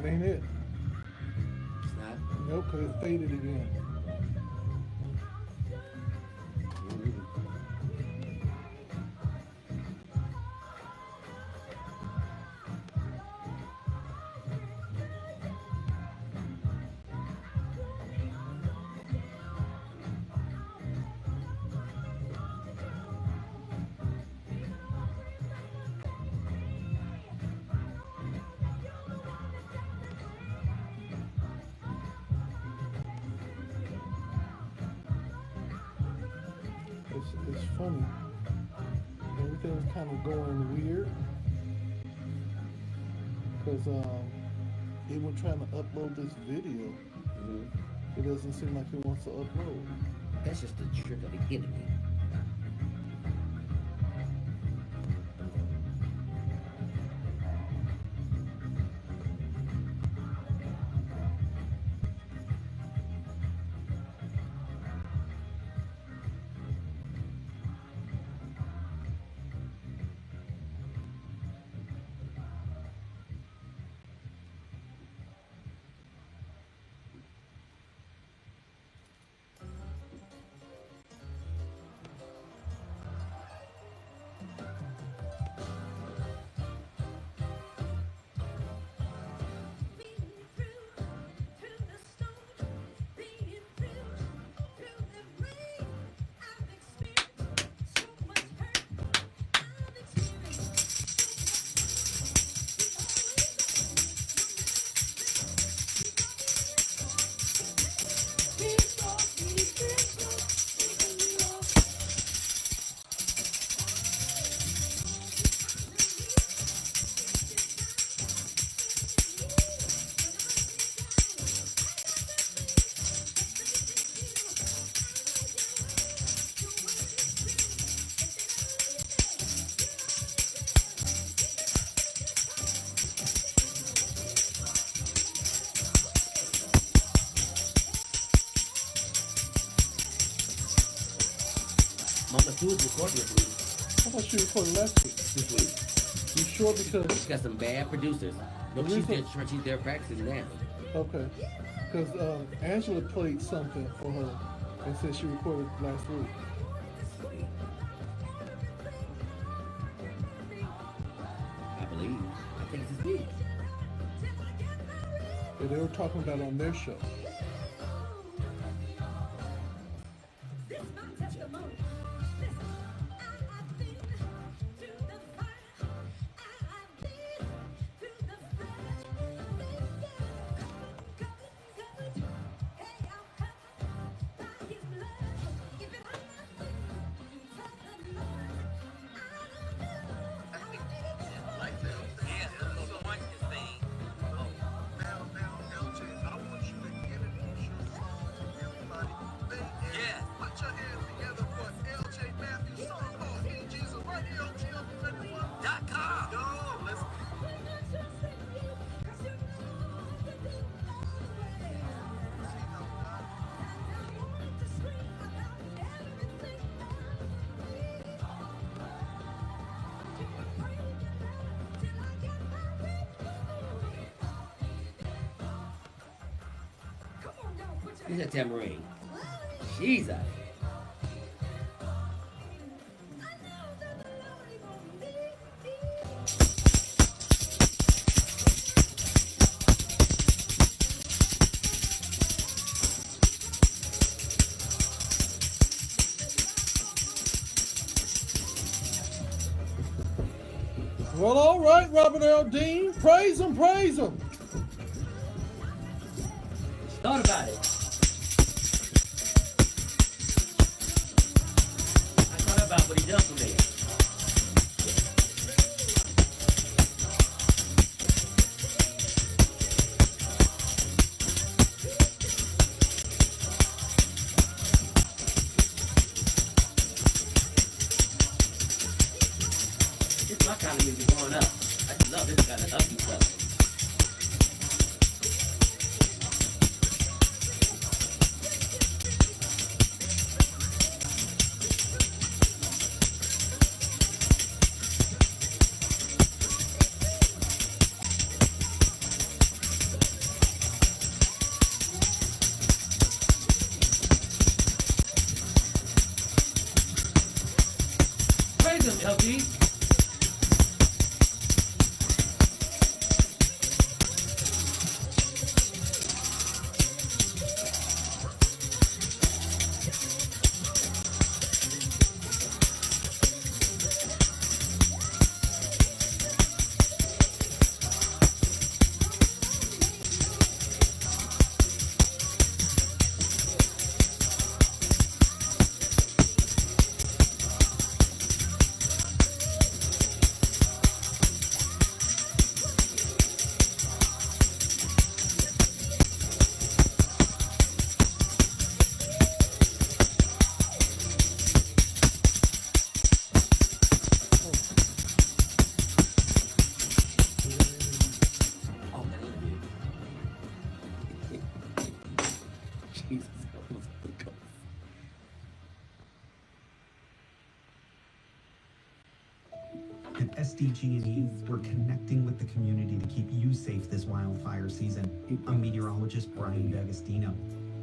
That ain't it. It's not. Nope, because it faded again. Mm-hmm. It's funny. Everything's kind of going weird because even trying to upload this video, Mm-hmm. it doesn't seem like it wants to upload. That's just the trick of the enemy. Mama Sue is recording this week. I thought you recorded last week. This week. You sure? She's Because got some bad producers. No, The she's there practicing now. okay, because Angela played something for her and said she recorded last week. I believe. I think it's this week. That they were talking about on their show. Who's that tambourine? Jesus. Well, all right, Robert L. Dean. Praise him, praise him. Thought about it. I thought about what he done for me. It's my kind of music growing up. I just love this kind of upbeat stuff. Jesus. Holy Ghost. At SDG&E, we're connecting with the community to keep you safe this wildfire season. I'm meteorologist Brian D'Agostino.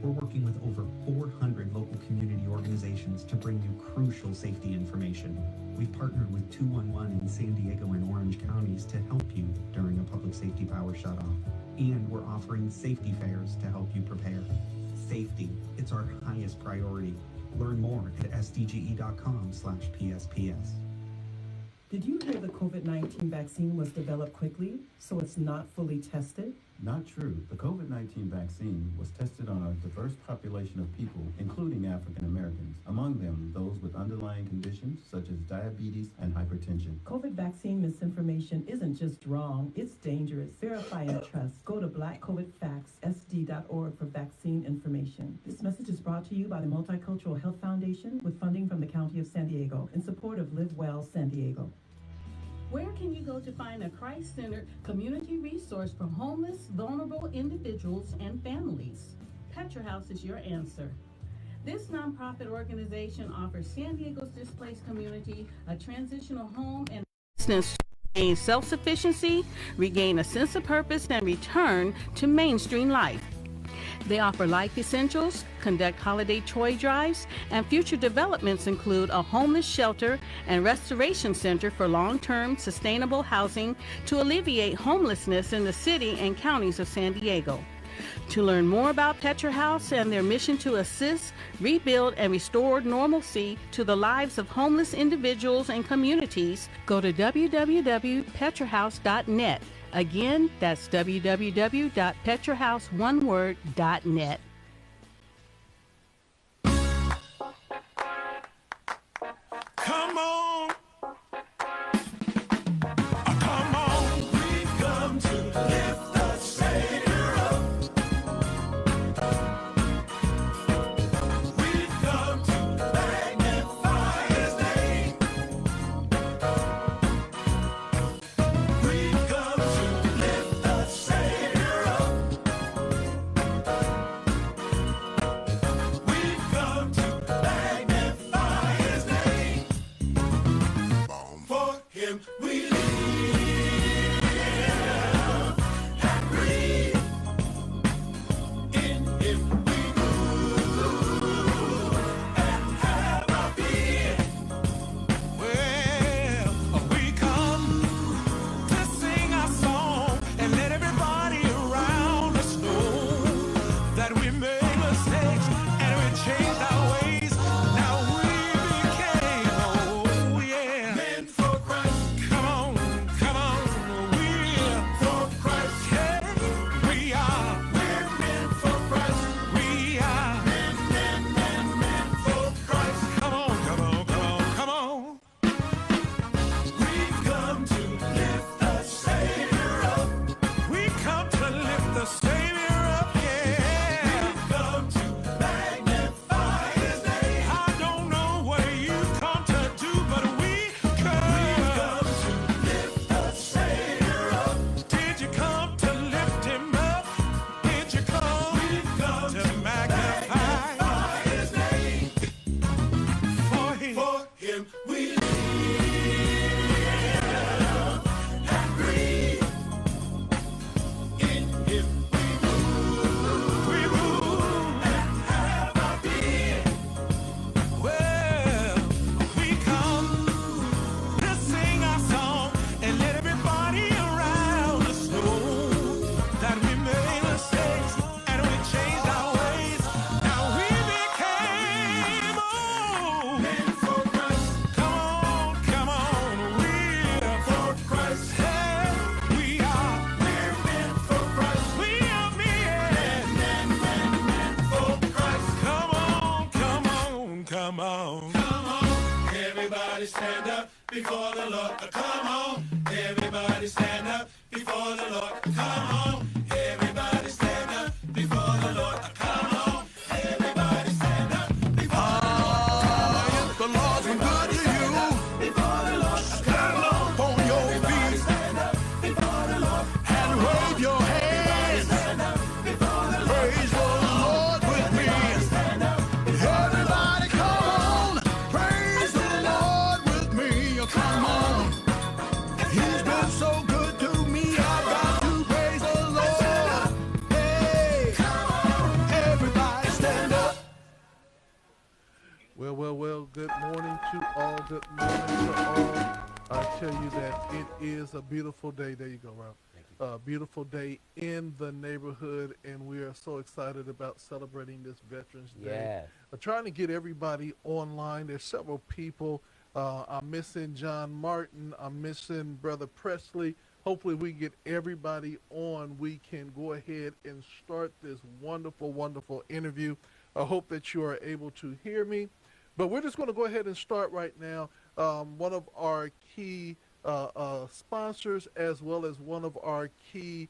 We're working with over 400 local community organizations to bring you crucial safety information. We've partnered with 211 in San Diego and Orange counties to help you during a public safety power shutoff. And we're offering safety fairs to help you prepare. Safety, it's our highest priority. Learn more at sdge.com/PSPS. Did you hear the COVID-19 vaccine was developed quickly, so it's not fully tested? Not true. The COVID-19 vaccine was tested on a diverse population of people, including African Americans, among them those with underlying conditions such as diabetes and hypertension. COVID vaccine misinformation isn't just wrong, it's dangerous. Verify and trust. Go to blackcovidfactsSD.org for vaccine information. This message is brought to you by the Multicultural Health Foundation with funding from the County of San Diego in support of Live Well San Diego. Where can you go to find a Christ-centered community resource for homeless, vulnerable individuals and families? PetraHouse is your answer. This nonprofit organization offers San Diego's displaced community a transitional home and business to gain self-sufficiency, regain a sense of purpose, and return to mainstream life. They offer life essentials, conduct holiday toy drives, and future developments include a homeless shelter and restoration center for long-term sustainable housing to alleviate homelessness in the city and counties of San Diego. To learn more about PetraHouse and their mission to assist, rebuild, and restore normalcy to the lives of homeless individuals and communities, go to www.petrahouse.net. Again, that's www.petrahouseoneword.net. Come on. Come on. We've come to lift the Savior up. We've come to magnify His name. We've come to lift the Savior up. We've come to magnify His name. For Him we live and breathe. In Him we move and have our being. Well, we come to sing our song and let everybody around us know that we made mistakes and we changed our ways. Now we became, oh yeah, men for Christ. Come on, we're for Christ. Yeah, we are. We're men for Christ. We are men for Christ. Come on. We've come to lift the Savior up. We come to lift the Savior up, yeah. We've come to magnify His name. I don't know what you come to do, but we've come to lift the Savior up. Did you come to lift Him up? Did you come? We've come to magnify His name. For Him we live and breathe. In Him we move and have our being. Well, we come to sing our song and let everybody around us know that we made mistakes and we changed our ways. Now we became men for Christ. Come on, we're for Christ. Hey, we are. We're men for Christ. We are men for Christ. Come on. Everybody stand up before the Lord. Come on. Everybody stand up before the Lord. Come on. Everybody stand up before the Lord. Come on. Everybody stand up before the Lord. If the Lord's been good to you, before the Lord. Stand up on your feet. Stand up before the Lord. And wave your hands. Praise the Lord with me. good morning to all. Good morning to all. I tell you that it is a beautiful day. There you go, Rob. A beautiful day in the neighborhood, and we are so excited about celebrating this Veterans Day. Yes. Trying to get everybody online. There's several people. I'm missing John Martin. I'm missing Brother Presley. Hopefully we get everybody on. We can go ahead and start this wonderful, wonderful interview. I hope that you are able to hear me. But we're just going to go ahead and start right now. One of our key sponsors, as well as one of our key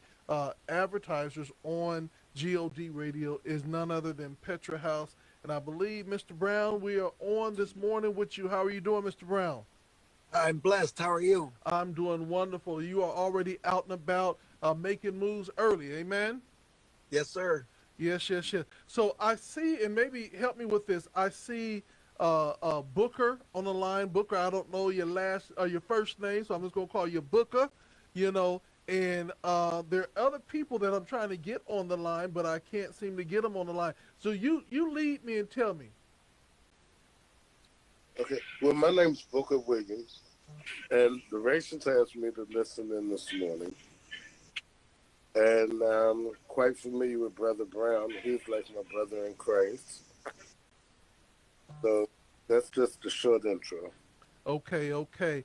advertisers on GOD Radio, is none other than PetraHouse. And I believe, Mr. Brown, we are on this morning with you. How are you doing, Mr. Brown? I'm blessed. How are you? I'm doing wonderful. You are already out and about making moves early. Amen? Yes, sir. Yes. So I see, and maybe help me with this. I see Booker on the line. Booker, I don't know your first name, so I'm just gonna call you Booker. And there are other people that I'm trying to get on the line, but I can't seem to get them on the line. So you lead me and tell me. Okay. Well, my name's Booker Williams, and the Rations asked me to listen in this morning. And I'm quite familiar with Brother Brown. He's like my brother in Christ. So that's just the short intro. Okay.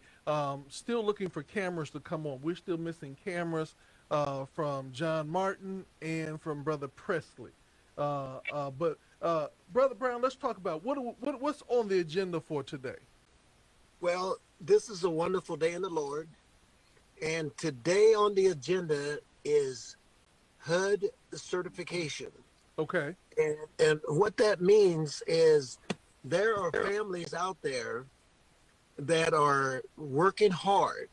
Still looking for cameras to come on. We're still missing cameras from John Martin and from Brother Presley. But Brother Brown, let's talk about what's on the agenda for today. Well, this is a wonderful day in the Lord. And today on the agenda is HUD certification. Okay. And what that means is there are families out there that are working hard,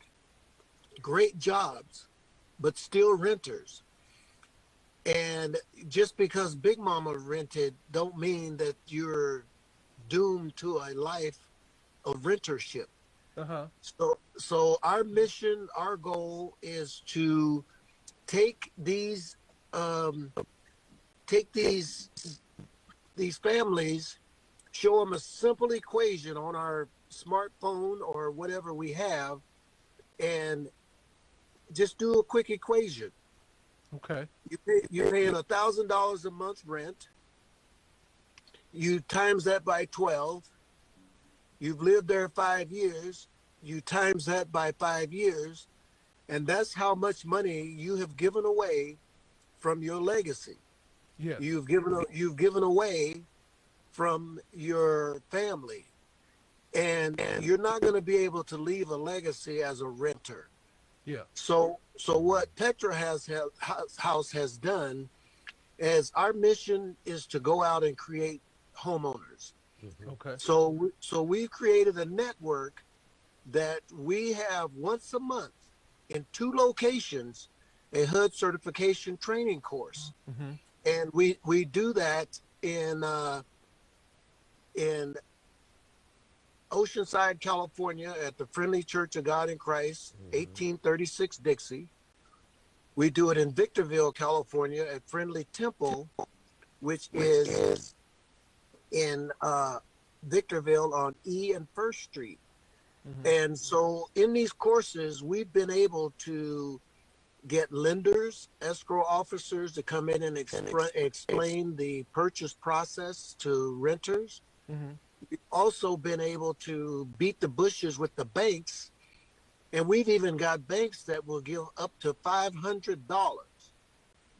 great jobs, but still renters. And just because Big Mama rented don't mean that you're doomed to a life of rentership. Uh-huh. So our mission, our goal is to take these families, show them a simple equation on our smartphone or whatever we have, and just do a quick equation. Okay. You're paying $1,000 a month rent. You times that by 12. You've lived there 5 years. You times that by 5 years, and that's how much money you have given away from your legacy. Yes. You've given away from your family, and you're not going to be able to leave a legacy as a renter. Yeah. So what PetraHouse has done is our mission is to go out and create homeowners. Okay. So we've created a network that we have once a month in 2 locations a HUD certification training course. Mm-hmm. And we do that in Oceanside, California at the Friendly Church of God in Christ, 1836 Dixie. We do it in Victorville, California at Friendly Temple, which is in Victorville on E and 1st Street. Mm-hmm. And so in these courses, we've been able to get lenders, escrow officers to come in and explain the purchase process to renters. Mm-hmm. We've also been able to beat the bushes with the banks, and we've even got banks that will give up to $500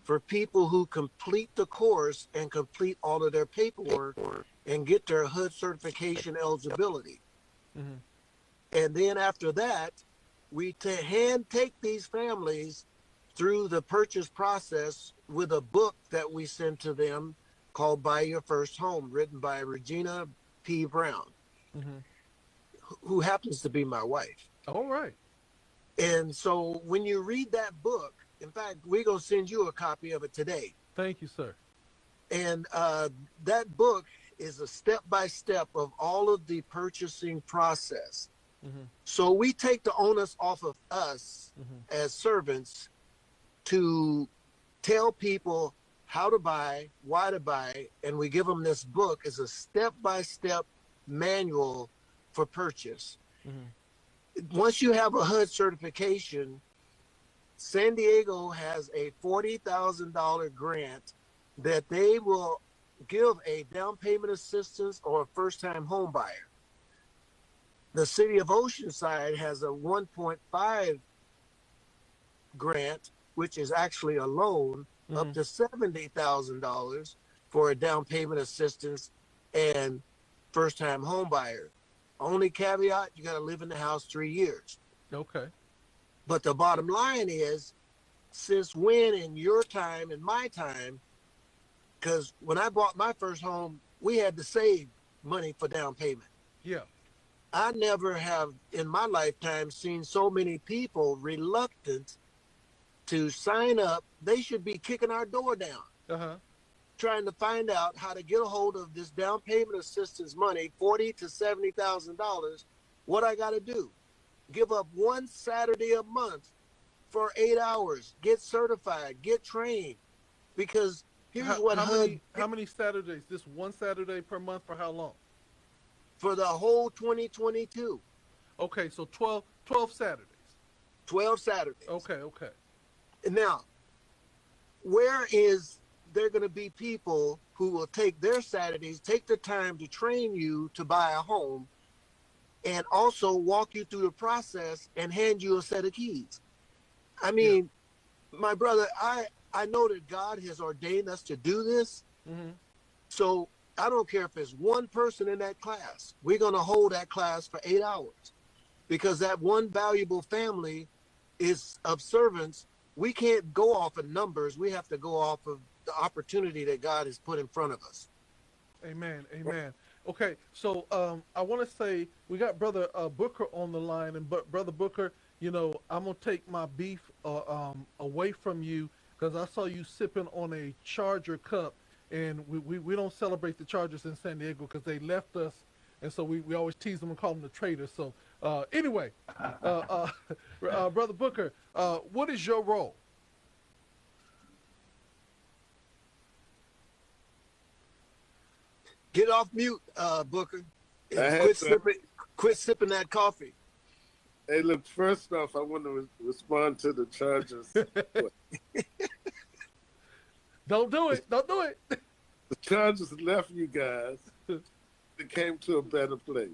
for people who complete the course and complete all of their paperwork and get their HUD certification eligibility. Mm-hmm. And then after that, we hand take these families through the purchase process with a book that we send to them called Buy Your First Home, written by Regina P. Brown, mm-hmm. who happens to be my wife. All right. And so when you read that book, in fact, we're going to send you a copy of it today. Thank you, sir. And that book is a step-by-step of all of the purchasing process. Mm-hmm. So we take the onus off of us as servants to tell people how to buy, why to buy, and we give them this book as a step-by-step manual for purchase. Once you have a HUD certification, San Diego has a $40,000 grant that they will give a down payment assistance or a first-time home buyer. The city of Oceanside has a 1.5 grant, which is actually a loan up to $70,000 for a down payment assistance and first-time home buyer. Only caveat, you got to live in the house 3 years. Okay. But the bottom line is, since when in your time and my time, because when I bought my first home, we had to save money for down payment. Yeah. I never have in my lifetime seen so many people reluctant to sign up. They should be kicking our door down, trying to find out how to get a hold of this down payment assistance money, $40,000 to $70,000. What I got to do? Give up one Saturday a month for 8 hours, get certified, get trained. Because here's how many Saturdays? Just one Saturday per month for how long? For the whole 2022. Okay, so 12 Saturdays. 12 Saturdays. Okay. Now, where is there going to be people who will take their Saturdays, take the time to train you to buy a home, and also walk you through the process and hand you a set of keys? I mean, my brother, I know that God has ordained us to do this. So I don't care if it's one person in that class. We're going to hold that class for 8 hours because that one valuable family is of servants. We can't go off of numbers. We have to go off of the opportunity that God has put in front of us. Amen. Okay, so I want to say we got Brother Booker on the line, and Brother Booker, you know, I'm gonna take my beef away from you because I saw you sipping on a Charger cup, and we don't celebrate the Chargers in San Diego because they left us, and so we always tease them and call them the traitors. So anyway, Brother Booker, what is your role? Get off mute, Booker. Quit sipping that coffee. Hey, look, first off, I want to respond to the Chargers. Don't do it. The Chargers left you guys. They came to a better place.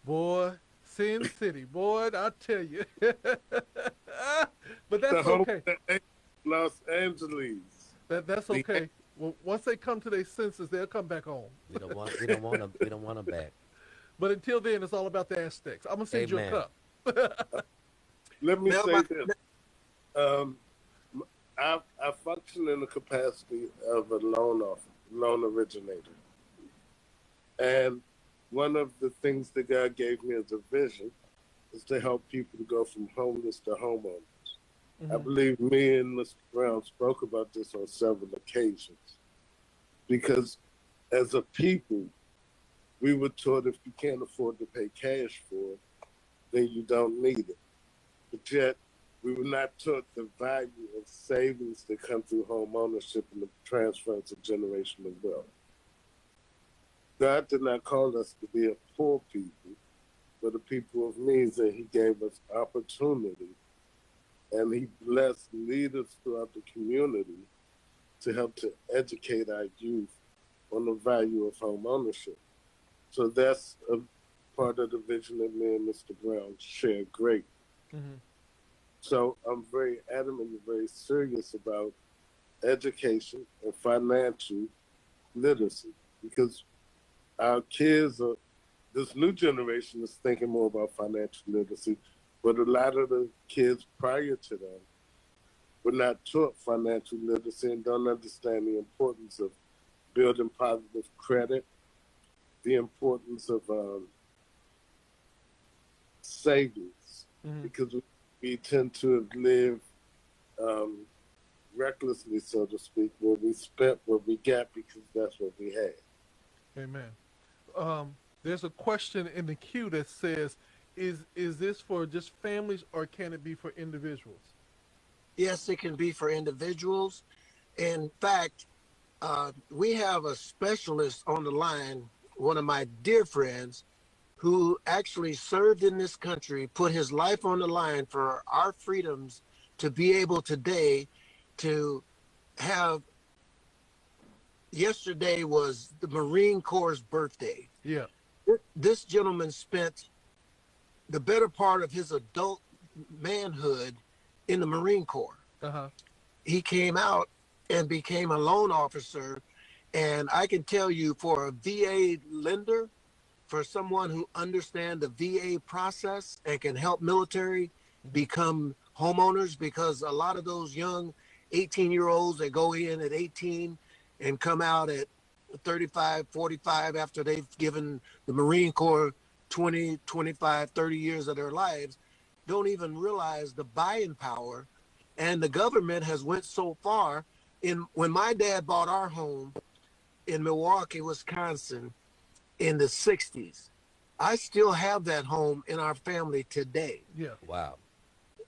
Boy, Sin City, boy, I tell you. But that's okay. Los Angeles. That's okay. Well, once they come to their senses, they'll come back home. We don't want them back. But until then, it's all about the Aztecs. I'm gonna send you a cup. Let me say this. I function in the capacity of a loan originator. And one of the things that God gave me as a vision is to help people to go from homeless to homeowners. I believe me and Mr. Brown spoke about this on several occasions. Because as a people, we were taught if you can't afford to pay cash for it, then you don't need it. But yet, we were not taught the value of savings that come through home ownership and the transference of generational wealth. God did not call us to be a poor people, but a people of means, and he gave us opportunity. And he blessed leaders throughout the community to help to educate our youth on the value of home ownership. So that's a part of the vision that me and Mr. Brown share great. So I'm very adamant and very serious about education and financial literacy because our kids this new generation is thinking more about financial literacy, but a lot of the kids prior to them were not taught financial literacy and don't understand the importance of building positive credit, the importance of savings, because we tend to live recklessly, so to speak, where we spent what we got because that's what we had. Amen. There's a question in the queue that says, is this for just families or can it be for individuals? Yes, it can be for individuals. In fact, we have a specialist on the line one of my dear friends who actually served in this country, put his life on the line for our freedoms to be able today to have. Yesterday was the Marine Corps' birthday. Yeah. This gentleman spent the better part of his adult manhood in the Marine Corps. Uh-huh. He came out and became a loan officer. And I can tell you, for a VA lender, for someone who understands the VA process and can help military become homeowners, because a lot of those young 18-year-olds that go in at 18 and come out at 35, 45 after they've given the Marine Corps 20, 25, 30 years of their lives, don't even realize the buying power. And the government has went so far. When my dad bought our home in Milwaukee, Wisconsin in the 60s, I still have that home in our family today. Yeah. Wow.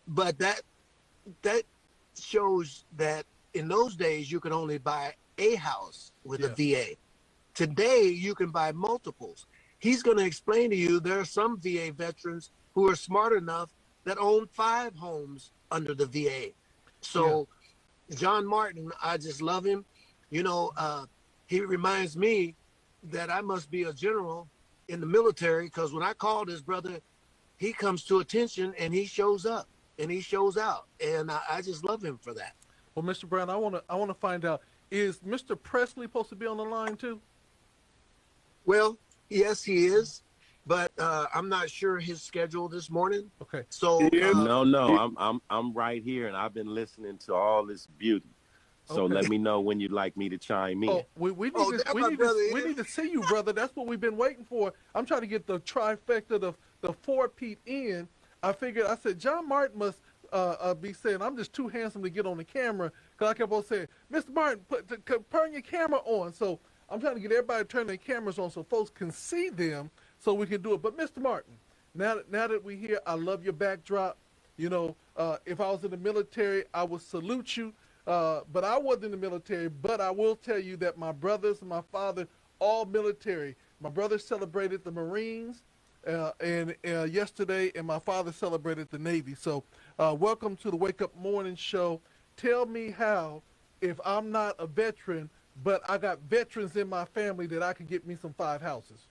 But that shows that in those days you could only buy a house with a VA. Today you can buy multiples. He's going to explain to you there are some VA veterans who are smart enough that own 5 homes under the VA. So John Martin, I just love him. You know, he reminds me that I must be a general in the military, because when I call this brother, he comes to attention and he shows up and he shows out. And I just love him for that. Well, Mr. Brown, I want to find out, is Mr. Presley supposed to be on the line too? Well, yes, he is, but I'm not sure his schedule this morning. Okay. So No, I'm right here, and I've been listening to all this beauty. So let me know when you'd like me to chime in. Oh, we need to see you, brother. That's what we've been waiting for. I'm trying to get the trifecta, the 4-peat in. I said, John Martin must be saying, I'm just too handsome to get on the camera, because I kept on saying, Mr. Martin, turn your camera on. So I'm trying to get everybody to turn their cameras on so folks can see them so we can do it. But Mr. Martin, now that we're here, I love your backdrop. You know, if I was in the military, I would salute you. But I wasn't in the military, but I will tell you that my brothers and my father, all military. My brother celebrated the Marines yesterday, and my father celebrated the Navy. So welcome to the Wake Up Morning Show. Tell me how, if I'm not a veteran, but I got veterans in my family, that I could get me some 5 houses.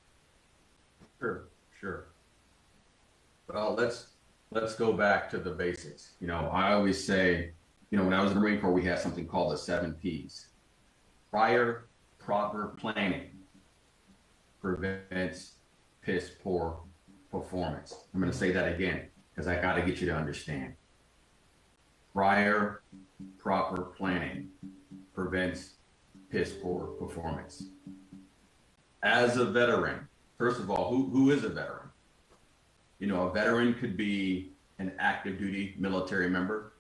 Sure. Well, let's go back to the basics. You know, I always say, you know, when I was in the Marine Corps, we had something called the 7 Ps. Prior proper planning prevents piss poor performance. I'm going to say that again, because I got to get you to understand. Prior proper planning prevents piss poor performance. As a veteran, first of all, who is a veteran? You know, a veteran could be an active duty military member,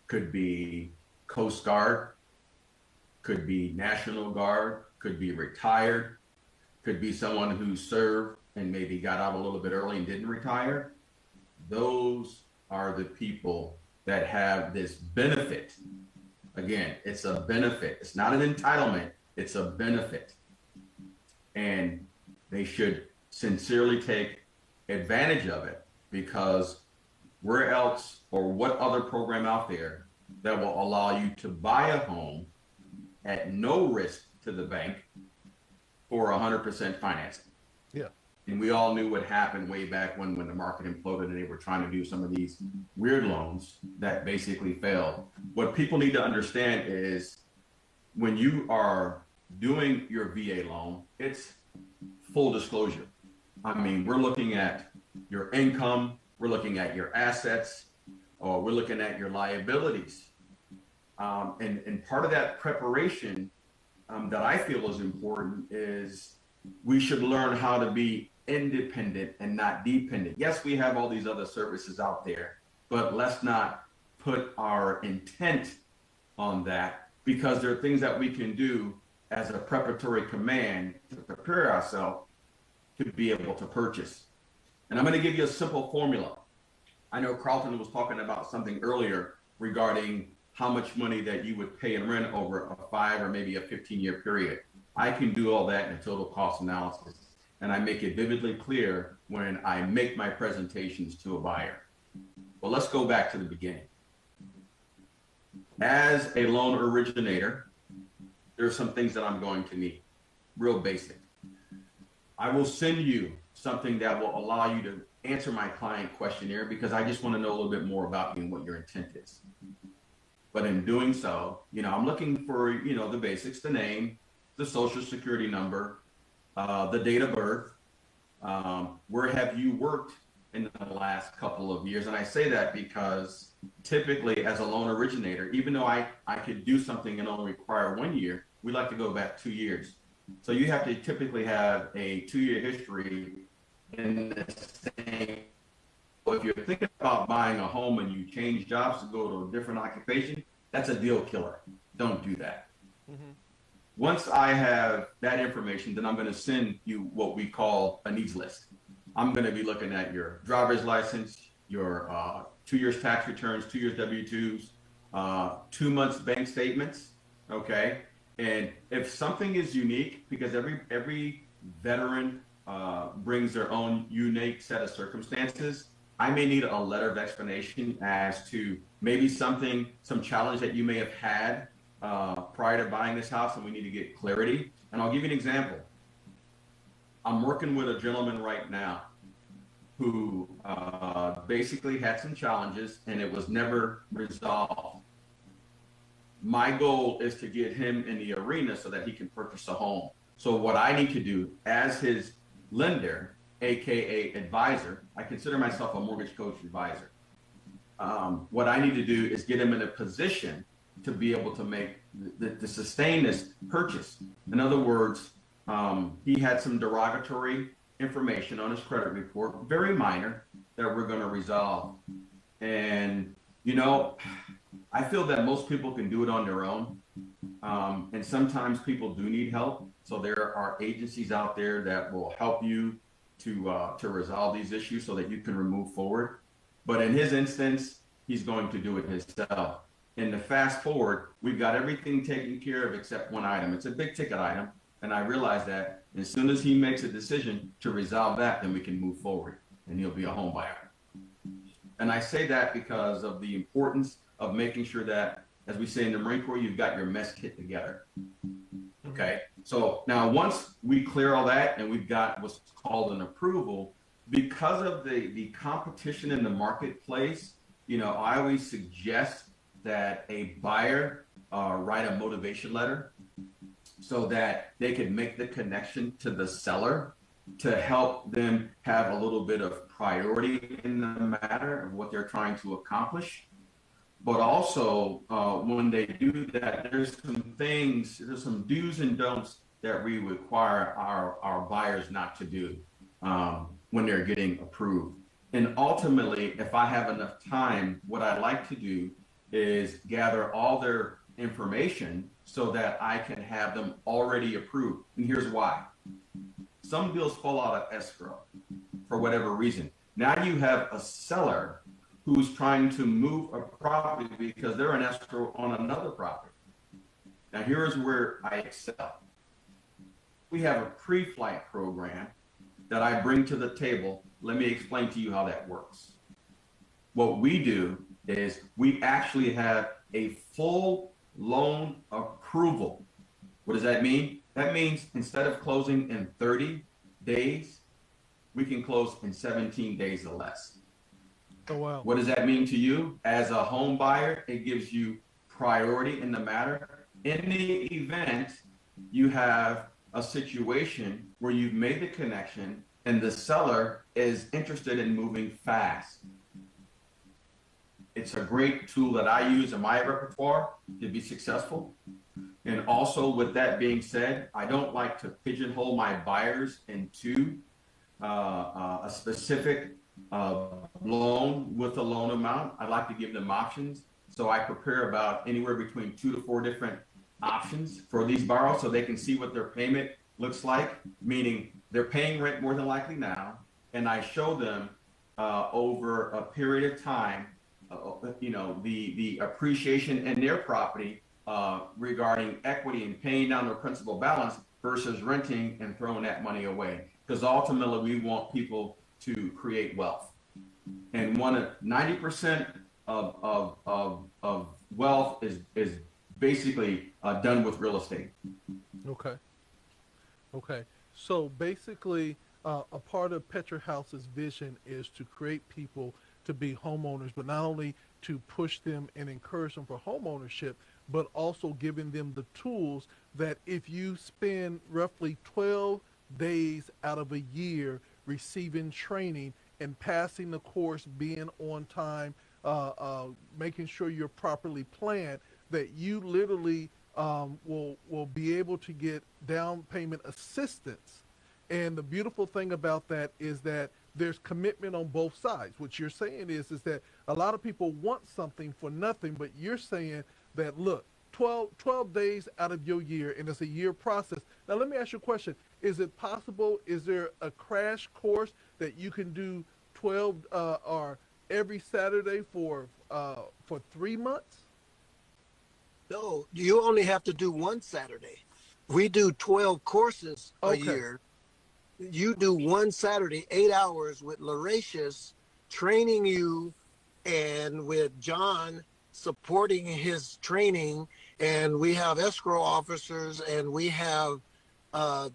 could be Coast Guard, could be National Guard, could be retired, could be someone who served and maybe got out a little bit early and didn't retire. Those are the people that have this benefit. Again, it's a benefit. It's not an entitlement, it's a benefit. And they should sincerely take advantage of it, because where else or what other program out there that will allow you to buy a home at no risk to the bank for 100% financing? Yeah. And we all knew what happened way back when the market imploded and they were trying to do some of these weird loans that basically failed. What people need to understand is when you are doing your VA loan, it's full disclosure. I mean, we're looking at your income, we're looking at your assets, or we're looking at your liabilities. And part of that preparation that I feel is important is we should learn how to be independent and not dependent. Yes, we have all these other services out there, but let's not put our intent on that, because there are things that we can do as a preparatory command to prepare ourselves to be able to purchase. And I'm going to give you a simple formula. I know Carlton was talking about something earlier regarding how much money that you would pay in rent over a 5 or maybe a 15-year period. I can do all that in a total cost analysis, and I make it vividly clear when I make my presentations to a buyer. Well, let's go back to the beginning. As a loan originator, there are some things that I'm going to need, real basic. I will send you something that will allow you to answer my client questionnaire because I just want to know a little bit more about you and what your intent is. But in doing so, I'm looking for, the basics, the name, the social security number, the date of birth, where have you worked in the last couple of years. And I say that because typically as a loan originator, even though I could do something and only require 1 year, we like to go back 2 years. So you have to typically have a 2-year history in the same. So if you're thinking about buying a home and you change jobs to go to a different occupation, that's a deal killer. Don't do that. Mm-hmm. Once I have that information, then I'm going to send you what we call a needs list. I'm going to be looking at your driver's license, your 2 years tax returns, 2 years W-2s, 2 months bank statements. Okay. And if something is unique, because every veteran brings their own unique set of circumstances, I may need a letter of explanation as to maybe some challenge that you may have had prior to buying this house, and we need to get clarity. And I'll give you an example. I'm working with a gentleman right now who basically had some challenges and it was never resolved. My goal is to get him in the arena so that he can purchase a home. So what I need to do as his lender, AKA advisor, I consider myself a mortgage coach advisor. What I need to do is get him in a position to be able to make to sustain this purchase. In other words, he had some derogatory information on his credit report, very minor, that we're going to resolve. And, I feel that most people can do it on their own. And sometimes people do need help. So there are agencies out there that will help you to resolve these issues so that you can move forward. But in his instance, he's going to do it himself. And to fast forward, we've got everything taken care of except one item. It's a big ticket item. And I realize that as soon as he makes a decision to resolve that, then we can move forward and he'll be a home buyer. And I say that because of the importance of making sure that, as we say in the Marine Corps, you've got your mess kit together. Okay. So now once we clear all that and we've got what's called an approval, because of the competition in the marketplace, I always suggest that a buyer write a motivation letter so that they can make the connection to the seller to help them have a little bit of priority in the matter of what they're trying to accomplish. But also, when they do that, there's some do's and don'ts that we require our buyers not to do when they're getting approved. And ultimately, if I have enough time, what I'd like to do is gather all their information so that I can have them already approved. And here's why. Some deals fall out of escrow for whatever reason. Now you have a seller who's trying to move a property because they're an escrow on another property. Now here's where I excel. We have a pre-flight program that I bring to the table. Let me explain to you how that works. What we do is we actually have a full loan approval. What does that mean? That means instead of closing in 30 days, we can close in 17 days or less. Oh, wow. What does that mean to you? As a home buyer, it gives you priority in the matter. In the event you have a situation where you've made the connection and the seller is interested in moving fast. It's a great tool that I use in my repertoire to be successful. And also, with that being said, I don't like to pigeonhole my buyers into a specific loan with a loan amount. I like to give them options. So I prepare about anywhere between 2 to 4 different options for these borrowers so they can see what their payment looks like, meaning they're paying rent more than likely now. And I show them over a period of time, the appreciation in their property regarding equity and paying down their principal balance versus renting and throwing that money away. Because ultimately, we want people to create wealth. And 90% of wealth is basically done with real estate. Okay. Okay. So basically, a part of PetraHouse's vision is to create people to be homeowners, but not only to push them and encourage them for home ownership, but also giving them the tools that if you spend roughly 12 days out of a year receiving training and passing the course, being on time, making sure you're properly planned, that you literally will be able to get down payment assistance. And the beautiful thing about that is that there's commitment on both sides. What you're saying is that a lot of people want something for nothing, but you're saying that, look, 12 days out of your year, and it's a year process. Now, let me ask you a question. Is it possible, is there a crash course that you can do 12 or every Saturday for 3 months? No, you only have to do one Saturday. We do 12 courses a year. You do one Saturday, 8 hours with Lauratius training you, and with John supporting his training. And we have escrow officers and we have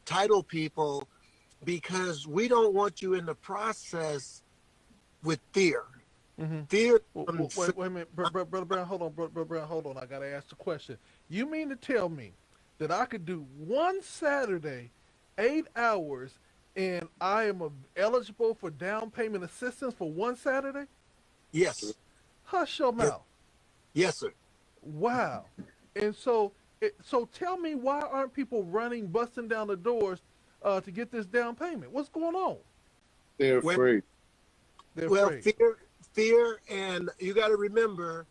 title people, because we don't want you in the process with fear. Mm-hmm. Fear. Wait a minute, Brother Brown, hold on, Brother Brown, hold on. I got to ask the question. You mean to tell me that I could do one Saturday, 8 hours, and I am eligible for down payment assistance for one Saturday? Yes. Hush your mouth. Yes, sir. Wow. And so tell me, why aren't people running, busting down the doors to get this down payment? What's going on? They're afraid. They're well, afraid. fear, and you got to remember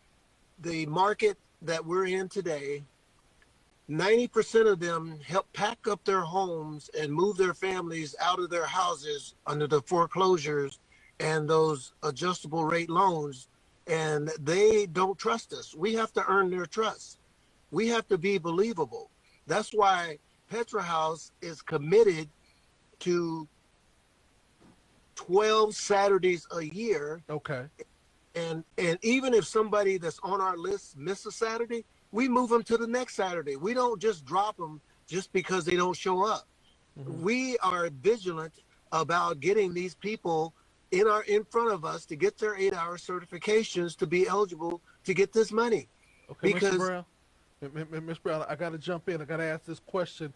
the market that we're in today. 90% of them help pack up their homes and move their families out of their houses under the foreclosures and those adjustable rate loans, and they don't trust us. We have to earn their trust. We have to be believable. That's why PetraHouse is committed to 12 Saturdays a year. Okay. And even if somebody that's on our list misses a Saturday, we move them to the next Saturday. We don't just drop them just because they don't show up. Mm-hmm. We are vigilant about getting these people in front of us to get their 8-hour certifications to be eligible to get this money. Okay, Mr. Brown. Ms. Brown, I got to jump in. I got to ask this question,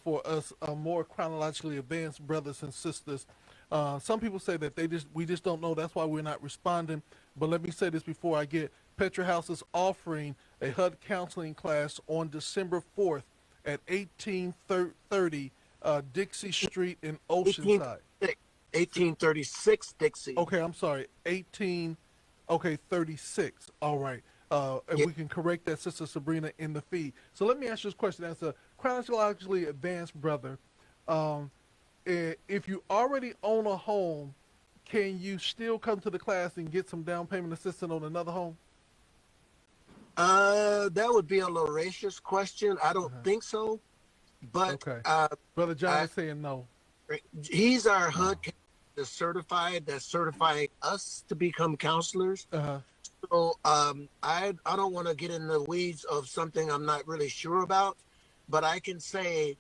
for us more chronologically advanced brothers and sisters. Some people say that we just don't know. That's why we're not responding. But let me say this before I get. PetraHouse is offering a HUD counseling class on December 4th at 1830 Dixie Street in Oceanside. 1836 Dixie. Okay, I'm sorry. 36. All right. And we can correct that, Sister Sabrina, in the feed. So let me ask you this question. As a chronologically advanced brother, if you already own a home, can you still come to the class and get some down payment assistance on another home? That would be a Lauratius question. I don't think so. But Brother John is saying no. He's our HUD that's certified, that's certifying us to become counselors. So I don't want to get in the weeds of something I'm not really sure about, but I can say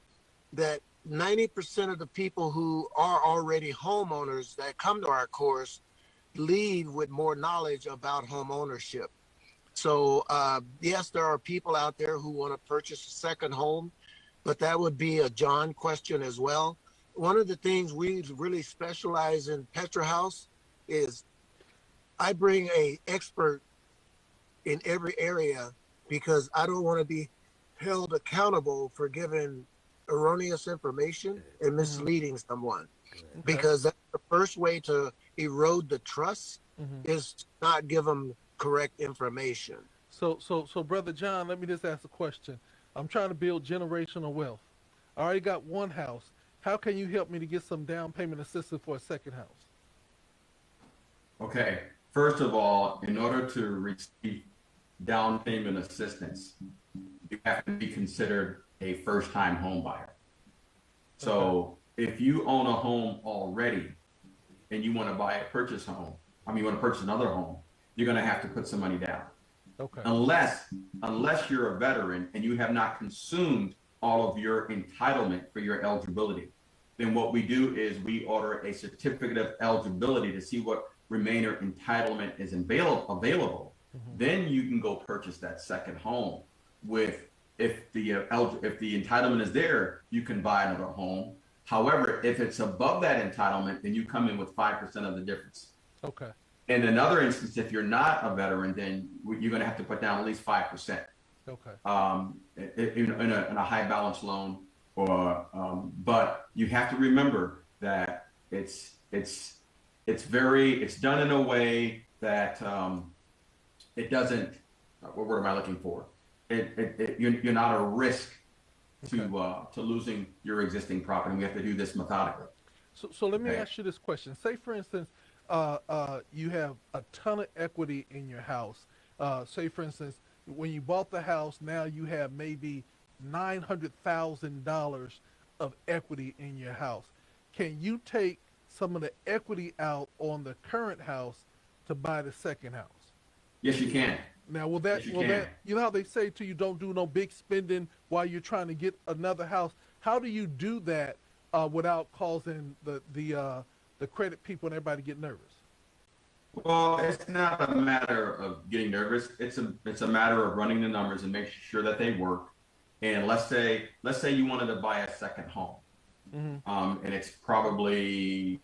that 90% of the people who are already homeowners that come to our course leave with more knowledge about home ownership. So yes, there are people out there who want to purchase a second home, but that would be a John question as well. One of the things we really specialize in PetraHouse is I bring an expert in every area, because I don't want to be held accountable for giving erroneous information and misleading someone. Because that's the first way to erode the trust, is to not give them correct information. So Brother John, let me just ask a question. I'm trying to build generational wealth. I already got one house. How can you help me to get some down payment assistance for a second house? Okay. First of all, in order to receive down payment assistance, have to be considered a first-time home buyer. So if you own a home already and you want to buy a purchase home, you want to purchase another home, you're going to have to put some money down. Okay. Unless you're a veteran and you have not consumed all of your entitlement for your eligibility, then what we do is we order a certificate of eligibility to see what remainder entitlement is available. Then you can go purchase that second home. If the entitlement is there, you can buy another home. However, if it's above that entitlement, then you come in with 5% of the difference. Okay. In another instance, if you're not a veteran, then you're going to have to put down at least 5%. Okay. In a high balance loan, but you have to remember that it's done in a way that it doesn't. What word am I looking for? You're not a risk to losing your existing property. And we have to do this methodically. So let me ask you this question. Say, for instance, you have a ton of equity in your house. Say, for instance, when you bought the house, now you have maybe $900,000 of equity in your house. Can you take some of the equity out on the current house to buy the second house? Yes, you can. Now, will that, you know how they say to you, don't do no big spending while you're trying to get another house? How do you do that without causing the credit people and everybody to get nervous? Well, it's not a matter of getting nervous. It's a matter of running the numbers and making sure that they work. And let's say you wanted to buy a second home, and it's probably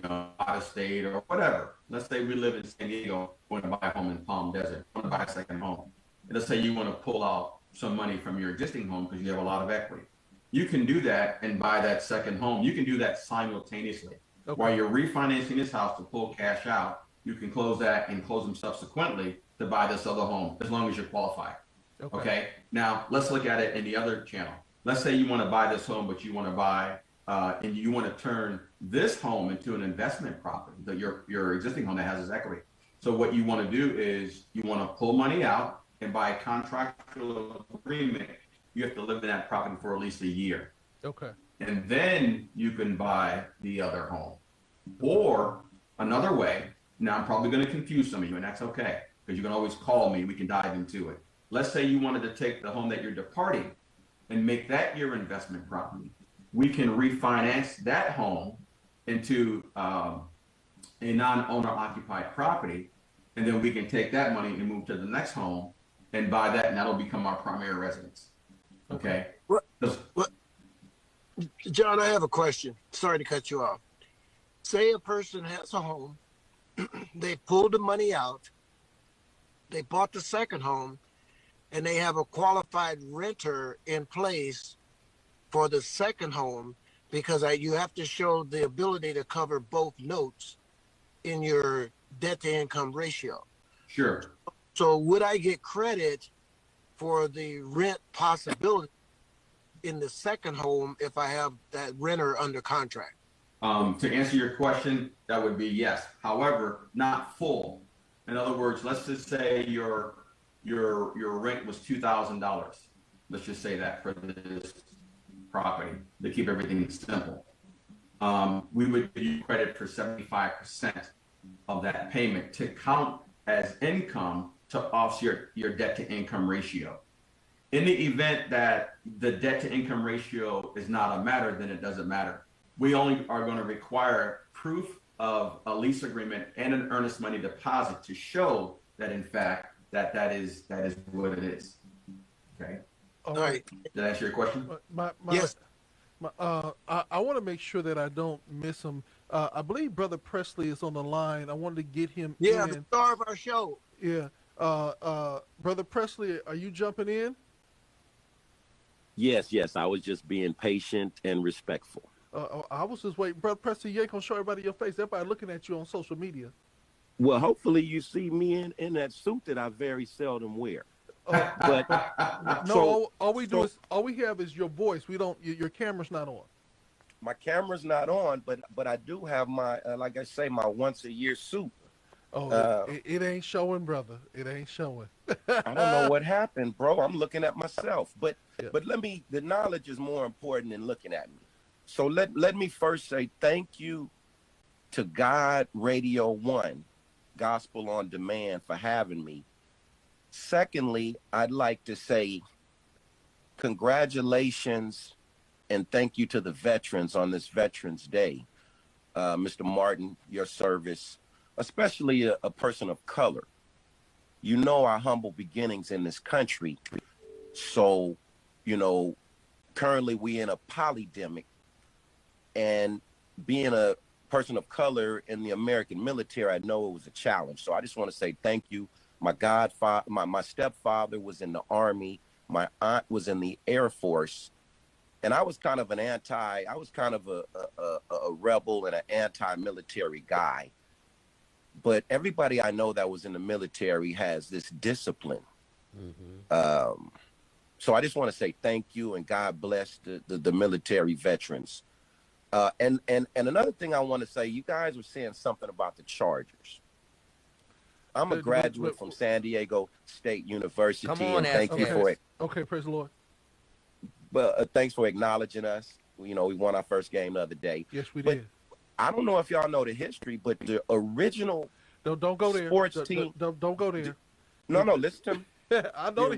out of state or whatever. Let's say we live in San Diego, want to buy a home in Palm Desert, want to buy a second home. And let's say you want to pull out some money from your existing home because you have a lot of equity. You can do that and buy that second home. You can do that simultaneously. Okay. While you're refinancing this house to pull cash out, you can close that and close them subsequently to buy this other home, as long as you're qualified. Okay. Now let's look at it in the other channel. Let's say you want to buy this home, but you want to buy and you want to turn this home into an investment property, that your existing home that has its equity. So what you want to do is you want to pull money out and by a contractual agreement, you have to live in that property for at least a year. Okay. And then you can buy the other home. Or another way, now I'm probably going to confuse some of you, and that's okay, because you can always call me, we can dive into it. Let's say you wanted to take the home that you're departing and make that your investment property. We can refinance that home into a non-owner occupied property, and then we can take that money and move to the next home and buy that, and that'll become our primary residence. Okay? What? John, I have a question. Sorry to cut you off. Say a person has a home, they pulled the money out, they bought the second home, and they have a qualified renter in place for the second home, because you have to show the ability to cover both notes in your debt to income ratio. Sure. So would I get credit for the rent possibility in the second home if I have that renter under contract? To answer your question, that would be yes. However, not full. In other words, let's just say your rent was $2,000. Let's just say that for this property to keep everything simple. We would give you credit for 75% of that payment to count as income to offset your debt to income ratio. In the event that the debt to income ratio is not a matter, then it doesn't matter. We only are going to require proof of a lease agreement and an earnest money deposit to show that, in fact, that is what it is. Okay. All right. Did I answer your question? Yes. I want to make sure that I don't miss him. I believe Brother Presley is on the line. I wanted to get him in. Yeah, the star of our show. Yeah. Brother Presley, are you jumping in? Yes. I was just being patient and respectful. I was just waiting. Brother Presley, you ain't going to show everybody your face. Everybody looking at you on social media. Well, hopefully you see me in that suit that I very seldom wear. But no, all we have is your voice. We don't. Your camera's not on. My camera's not on, but I do have my like I say, my once a year suit. Oh, Uh, it ain't showing, brother. It ain't showing. I don't know what happened, bro. I'm looking at myself, but Yeah. let me. The knowledge is more important than looking at me. So let me first say thank you to God Radio One, Gospel on Demand, for having me. Secondly, I'd like to say congratulations and thank you to the veterans on this Veterans Day. Mr. Martin, your service, especially a person of color. You know our humble beginnings in this country. So, you know, currently we in a polydemic, and being a person of color in the American military, I know it was a challenge. So I just want to say thank you. My godfather, my stepfather was in the Army. My aunt was in the Air Force. And I was kind of I was kind of a rebel and an anti-military guy. But everybody I know that was in the military has this discipline. So I just want to say thank you and God bless the military veterans. And another thing I want to say, you guys were saying something about the Chargers. I'm a graduate from San Diego State University. Come on, and thank you for it. Okay, praise the Lord. Well, thanks for acknowledging us. You know, we won our first game the other day. Yes, we But did. I don't know if y'all know the history, but the original Don't go there. sports team. Don't go there. No, listen to me. I know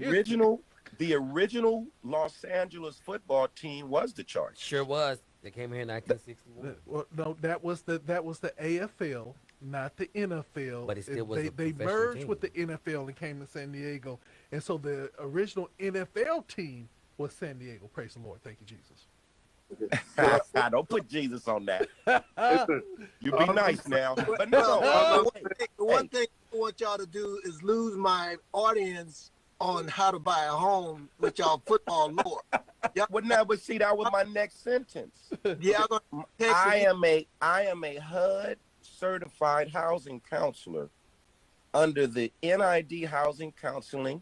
The original Los Angeles football team was the Chargers. Sure was. They came here in 1961. Well, no, that was the AFL, not the NFL. But it still was a they professional merged team. with the NFL and came to San Diego, and so the original NFL team was San Diego. Praise the Lord. Thank you, Jesus. Don't put Jesus on that. Listen, You be nice now. But The one thing I want y'all to do is lose my audience on how to buy a home with y'all football lore. Well, now, but see, that was my next sentence. Yeah, I am a HUD certified housing counselor under the NID Housing Counseling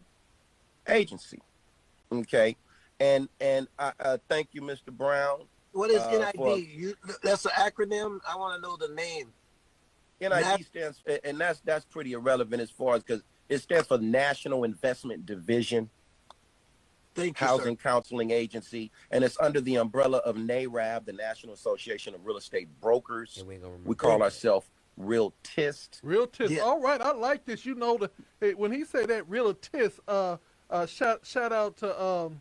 Agency. Okay, and I thank you, Mr. Brown. What is NID? That's an acronym. I want to know the name. NID stands, and that's pretty irrelevant as far as because it stands for National Investment Division. Thank you, Housing sir. Counseling Agency, and it's under the umbrella of NARAB, the National Association of Real Estate Brokers. We call ourselves Realtist. Realtist. Yeah. All right, I like this. You know, when he said that Realtist, shout out to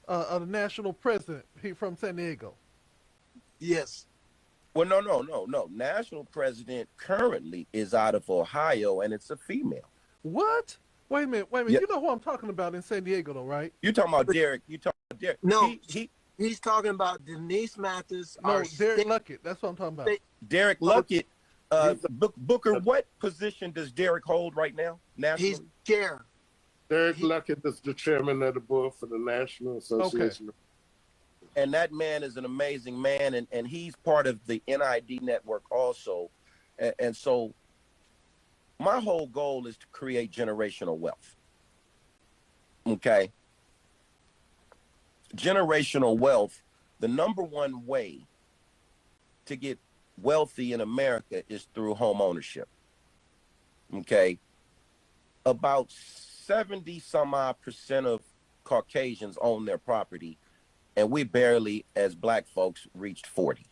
the national president. He from San Diego. Yes. Well, no. National president currently is out of Ohio, and it's a female. What? Wait a minute. Yeah. You know who I'm talking about in San Diego, though, right? You talking about Derek? No, he's talking about Denise Mathis. No, Derek Luckett. That's what I'm talking about. Derek Luckett. Booker, what position does Derek hold right now? Nationally? He's chair. Derek Luckett is the chairman of the board for the National Association. Okay. And that man is an amazing man, and he's part of the NID network also. And so my whole goal is to create generational wealth. Okay? Generational wealth, the number one way to get wealthy in America is through home ownership. Okay? About 70 some odd % of Caucasians own their property, and we barely, as black folks, reached 40.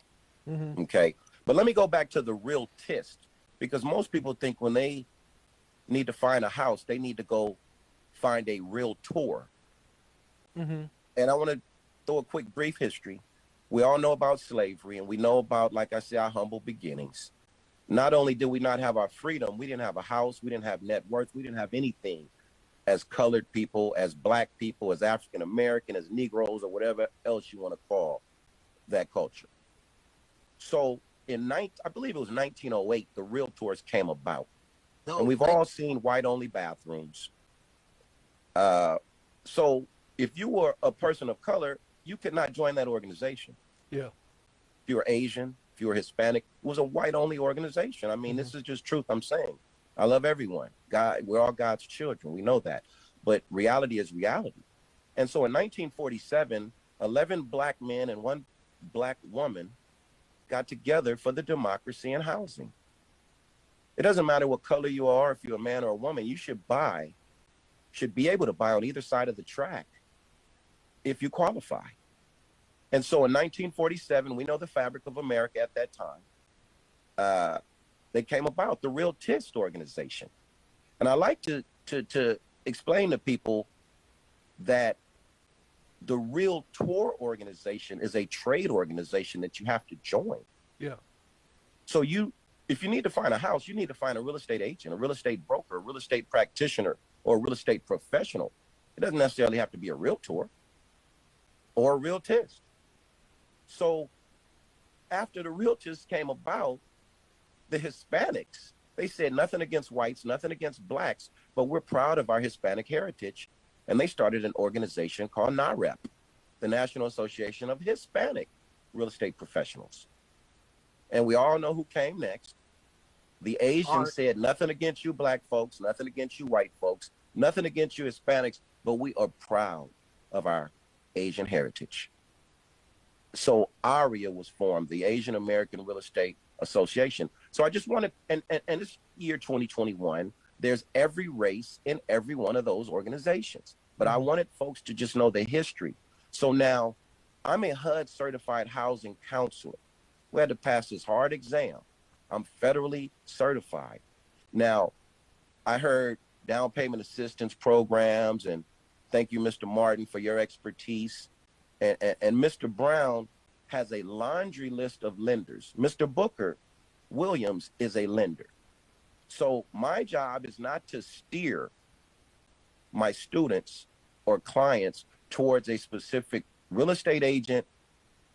Mm-hmm. Okay? But let me go back to the Realtist, because most people think when they need to find a house, they need to go find a realtor. Mm-hmm. And I want to throw a quick brief history. We all know about slavery, and we know about, like I said, our humble beginnings. Not only did we not have our freedom, we didn't have a house, we didn't have net worth, we didn't have anything as colored people, as black people, as African American, as Negroes, or whatever else you want to call that culture. So I believe it was 1908, the realtors came about. And we've all seen white-only bathrooms. So if you were a person of color, you could not join that organization. Yeah. If you were Asian, if you were Hispanic, it was a white-only organization. I mean, This is just truth I'm saying. I love everyone. God, we're all God's children. We know that. But reality is reality. And so in 1947, 11 black men and 1 black woman got together for the democracy in housing. It doesn't matter what color you are, if you're a man or a woman, you should be able to buy on either side of the track if you qualify. And so in 1947, we know the fabric of America at that time. They came about, the Real TIST organization. And I like to explain to people that the Real Tour organization is a trade organization that you have to join. Yeah. So if you need to find a house, you need to find a real estate agent, a real estate broker, a real estate practitioner, or a real estate professional. It doesn't necessarily have to be a realtor or a realtist. So after the realtors came about, the Hispanics, they said nothing against whites, nothing against blacks, but we're proud of our Hispanic heritage. And they started an organization called NAREP, the National Association of Hispanic Real Estate Professionals. And we all know who came next. The Asians said nothing against you black folks, nothing against you white folks, nothing against you Hispanics, but we are proud of our Asian heritage. So ARIA was formed, the Asian American Real Estate Association. So I just wanted, and this year 2021, there's every race in every one of those organizations. But I wanted folks to just know the history. So now I'm a HUD certified housing counselor. We had to pass this hard exam. I'm federally certified. Now, I heard down payment assistance programs, and thank you, Mr. Martin, for your expertise. And Mr. Brown has a laundry list of lenders. Mr. Booker Williams is a lender. So my job is not to steer my students or clients towards a specific real estate agent,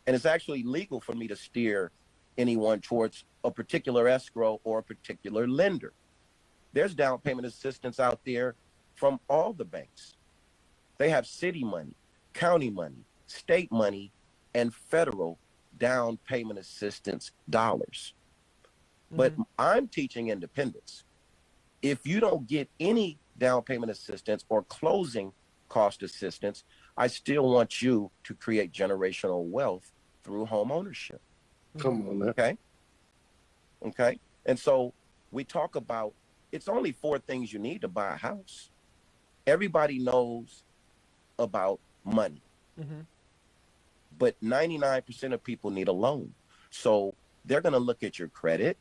and it's actually legal for me to steer anyone towards a particular escrow or a particular lender. There's down payment assistance out there from all the banks. They have city money, county money, state money, and federal down payment assistance dollars. But I'm teaching independence. If you don't get any down payment assistance or closing cost assistance, I still want you to create generational wealth through home ownership. Come on now. Okay. And so we talk about, it's only 4 things you need to buy a house. Everybody knows about money, but 99% of people need a loan. So they're going to look at your credit,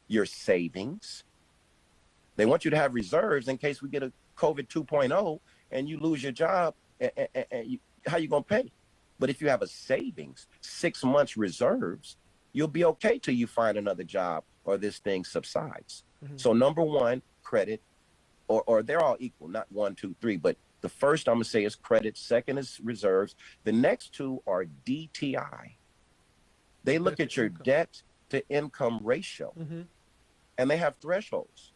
your savings. They want you to have reserves in case we get a COVID 2.0 and you lose your job. How you going to pay? But if you have a savings, 6 months reserves, you'll be okay till you find another job or this thing subsides. So number 1, credit, or they're all equal, not 1, 2, 3, but the first I'm gonna say is credit, second is reserves. The next 2 are DTI. They look at your debt to income ratio, and they have thresholds.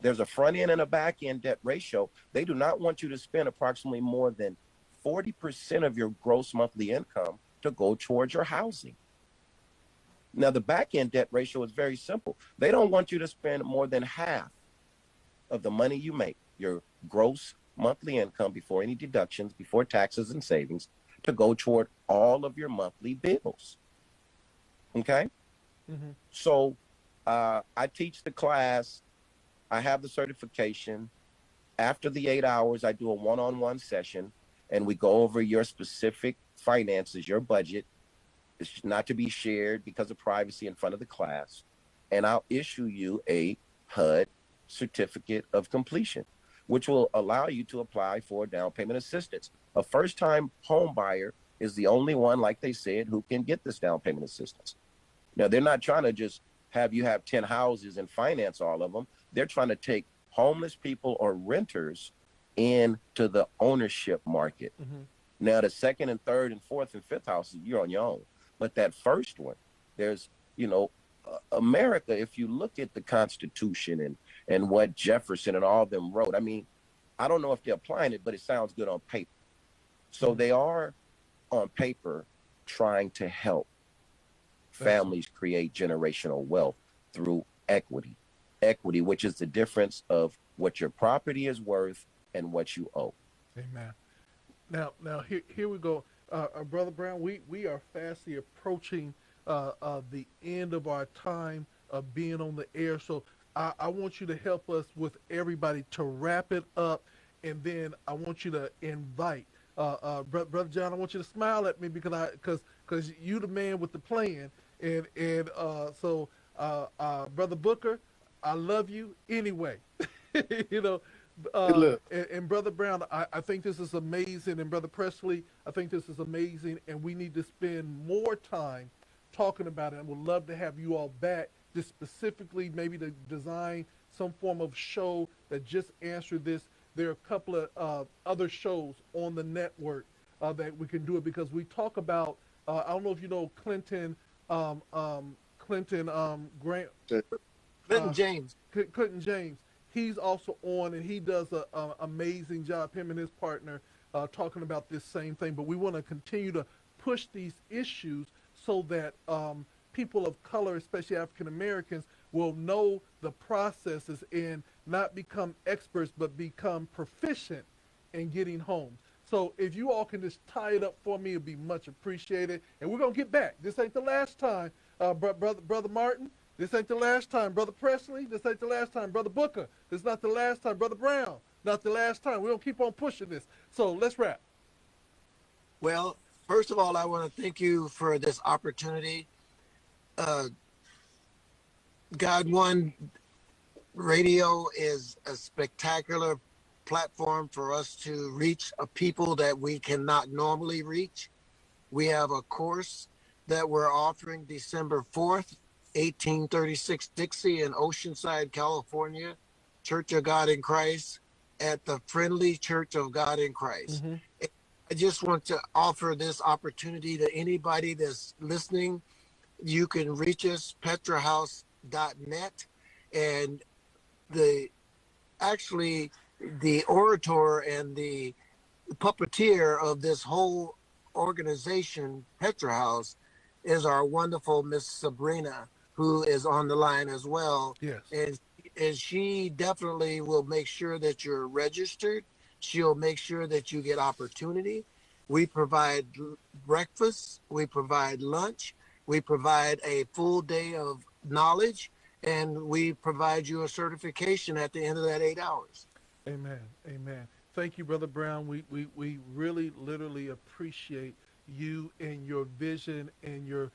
There's a front end and a back end debt ratio. They do not want you to spend approximately more than 40% of your gross monthly income to go towards your housing. Now, the back end debt ratio is very simple. They don't want you to spend more than half of the money you make, your gross monthly income before any deductions, before taxes and savings, to go toward all of your monthly bills. Okay? So I teach the class. I have the certification. After the 8 hours, I do a one-on-one session, and we go over your specific finances, your budget. It's not to be shared because of privacy in front of the class. And I'll issue you a HUD certificate of completion, which will allow you to apply for down payment assistance. A first-time home buyer is the only one, like they said, who can get this down payment assistance. Now, they're not trying to just have you have 10 houses and finance all of them. They're trying to take homeless people or renters into the ownership market. Now, the second and third and fourth and fifth houses, you're on your own. But that first one, there's, America, if you look at the Constitution and what Jefferson and all of them wrote, I mean, I don't know if they're applying it, but it sounds good on paper. So they are on paper trying to help families create generational wealth through equity. Equity, which is the difference of what your property is worth and what you owe. Amen. Now here we go. Brother Brown, we are fastly approaching the end of our time being on the air. So I want you to help us with everybody to wrap it up, and then I want you to invite Brother John. I want you to smile at me because you the man with the plan, and so Brother Booker, I love you anyway. you know, Hey, look, and Brother Brown, I think this is amazing, and Brother Presley, I think this is amazing, and we need to spend more time talking about it, and would love to have you all back, just specifically maybe to design some form of show that just answered this. There are a couple of other shows on the network that we can do it, because we talk about, I don't know if you know Grant, Clinton James. Clinton James. He's also on, and he does an amazing job, him and his partner, talking about this same thing. But we want to continue to push these issues so that people of color, especially African Americans, will know the processes and not become experts, but become proficient in getting homes. So if you all can just tie it up for me, it'd be much appreciated. And we're going to get back. This ain't the last time, Brother Martin. This ain't the last time, Brother Presley. This ain't the last time, Brother Booker. This is not the last time, Brother Brown. Not the last time. We're going to keep on pushing this. So let's wrap. Well, first of all, I want to thank you for this opportunity. God One Radio is a spectacular platform for us to reach a people that we cannot normally reach. We have a course that we're offering December 4th, 1836 Dixie in Oceanside, California, Church of God in Christ, at the Friendly Church of God in Christ. Mm-hmm. I just want to offer this opportunity to anybody that's listening. You can reach us, PetraHouse.net, and the orator and the puppeteer of this whole organization, PetraHouse, is our wonderful Miss Sabrina, who is on the line as well. Yes. And she definitely will make sure that you're registered. She'll make sure that you get opportunity. We provide breakfast. We provide lunch. We provide a full day of knowledge. And we provide you a certification at the end of that 8 hours. Amen. Amen. Thank you, Brother Brown. We really, literally appreciate you and your vision and your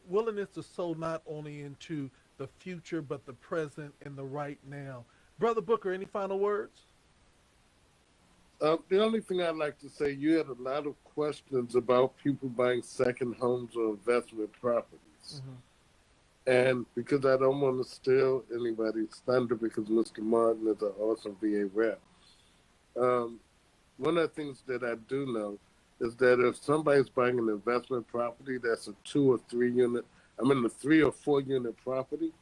willingness to sow not only into the future, but the present and the right now. Brother Booker, any final words? The only thing I'd like to say, you had a lot of questions about people buying second homes or investment properties. Mm-hmm. And because I don't want to steal anybody's thunder, because Mr. Martin is an awesome VA rep, one of the things that I do know is that if somebody's buying an investment property that's a 2 or 3 unit, a 3 or 4 unit property,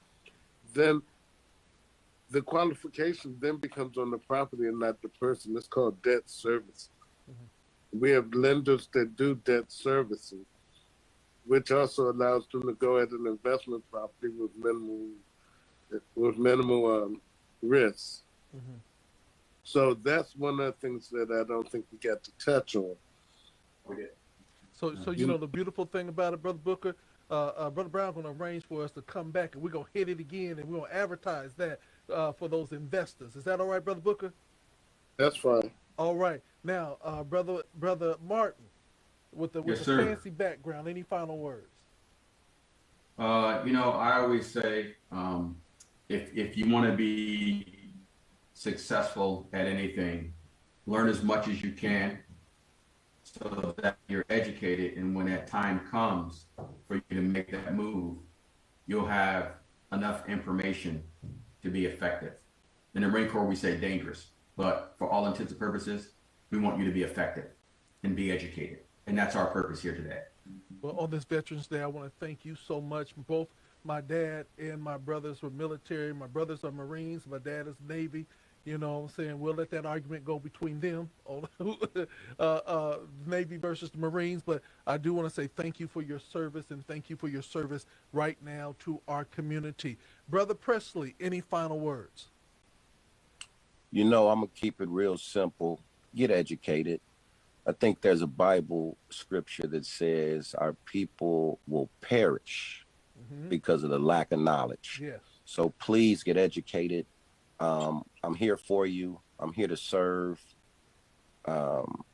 then the qualification then becomes on the property and not the person. It's called debt servicing. Mm-hmm. We have lenders that do debt servicing, which also allows them to go at an investment property with minimal risks. Mm-hmm. So that's one of the things that I don't think we got to touch on. So you know the beautiful thing about it, Brother Booker, Brother Brown going to arrange for us to come back, and we're going to hit it again, and we're going to advertise that for those investors. Is that all right, Brother Booker? That's fine. All right. Now, Brother Martin, with the fancy background, any final words? I always say, if you want to be successful at anything, learn as much as you can so that you're educated, and when that time comes for you to make that move, you'll have enough information to be effective. In the Marine Corps, we say dangerous, but for all intents and purposes, we want you to be effective and be educated. And that's our purpose here today. Well, on this Veterans Day, I want to thank you so much. Both my dad and my brothers were military. My brothers are Marines. My dad is Navy. You know what I'm saying? We'll let that argument go between them, Navy versus the Marines. But I do want to say thank you for your service, and thank you for your service right now to our community. Brother Presley, any final words? I'm going to keep it real simple. Get educated. I think there's a Bible scripture that says our people will perish because of the lack of knowledge. Yes. So please get educated. I'm here for you. I'm here to serve.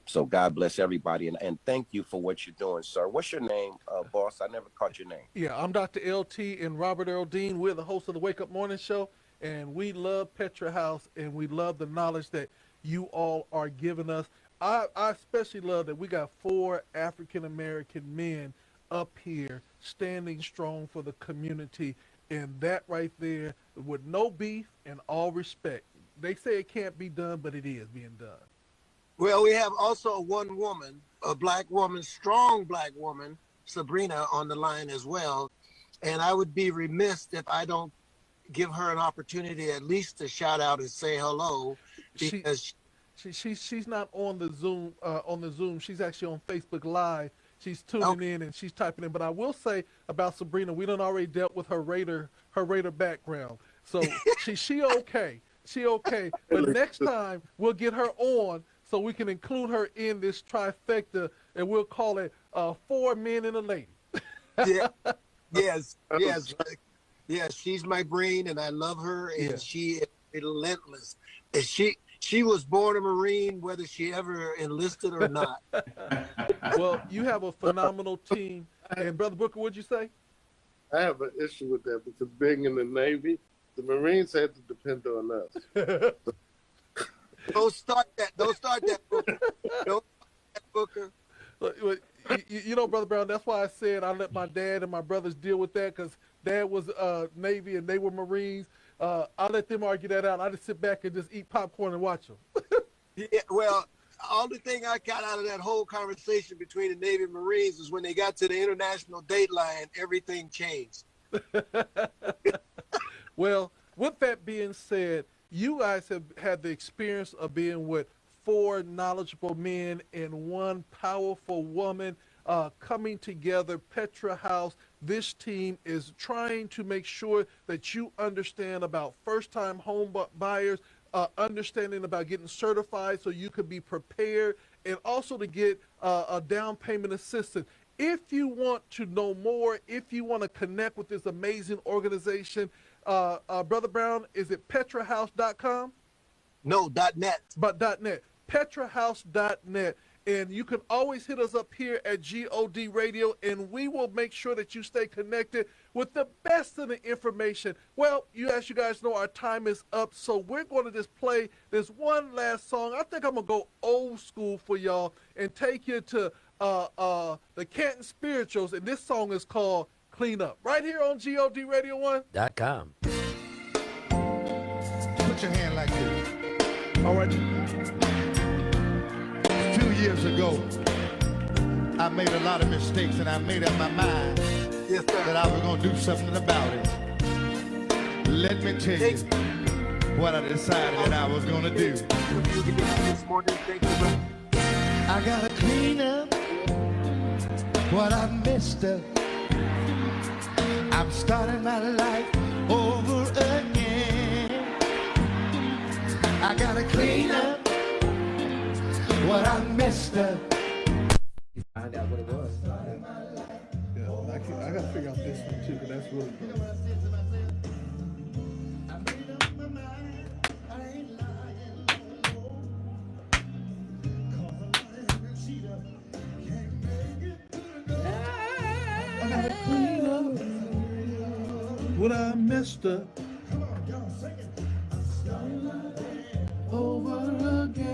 So God bless everybody, and thank you for what you're doing, sir. What's your name, boss? I never caught your name. Yeah, I'm Dr. LT and Robert Earl Dean. We're the host of the Wake Up Morning Show, and we love PetraHouse, and we love the knowledge that you all are giving us. I especially love that we got 4 African-American men up here standing strong for the community, and that right there, with no beef and all respect. They say it can't be done, but it is being done. Well, we have also one woman, a black woman, strong black woman, Sabrina, on the line as well. And I would be remiss if I don't give her an opportunity at least to shout out and say hello, because she's not on the Zoom. She's actually on Facebook Live. She's tuning in and she's typing in. But I will say about Sabrina, we done already dealt with her Raider background. So she okay. She okay. But next time we'll get her on so we can include her in this trifecta, and we'll call it 4 men and a lady. Yeah. Yes, she's my brain, and I love her, and she is relentless. And she was born a Marine, whether she ever enlisted or not. Well, you have a phenomenal team. And Brother Booker, what'd you say? I have an issue with that because being in the Navy, the Marines had to depend on us. Don't start that, Booker. Don't start that, Booker. You know, Brother Brown, that's why I said I let my dad and my brothers deal with that, because Dad was Navy and they were Marines. I let them argue that out. I just sit back and just eat popcorn and watch them. Yeah, well, all the thing I got out of that whole conversation between the Navy and Marines is when they got to the international date line, everything changed. Well, with that being said, you guys have had the experience of being with 4 knowledgeable men and 1 powerful woman coming together. PetraHouse, this team is trying to make sure that you understand about first-time home buyers, understanding about getting certified so you could be prepared, and also to get a down payment assistance. If you want to know more, if you want to connect with this amazing organization, Brother Brown, is it PetraHouse.com? No, .net. But .net. PetraHouse.net. And you can always hit us up here at GOD Radio, and we will make sure that you stay connected with the best of the information. Well, as you guys know, our time is up, so we're going to just play this one last song. I think I'm going to go old school for y'all and take you to the Canton Spirituals, and this song is called Clean Up, right here on GOD Radio 1.com. Put your hand like this. All right. A few years ago, I made a lot of mistakes, and I made up my mind that I was going to do something about it. Let me tell you what I decided that I was going to do. I got to clean up what I messed up. I'm starting my life over again. I gotta clean up what I messed up. Find out what it was. Yeah, I gotta figure out this one too, because that's really good. I gotta clean up what I messed up over again.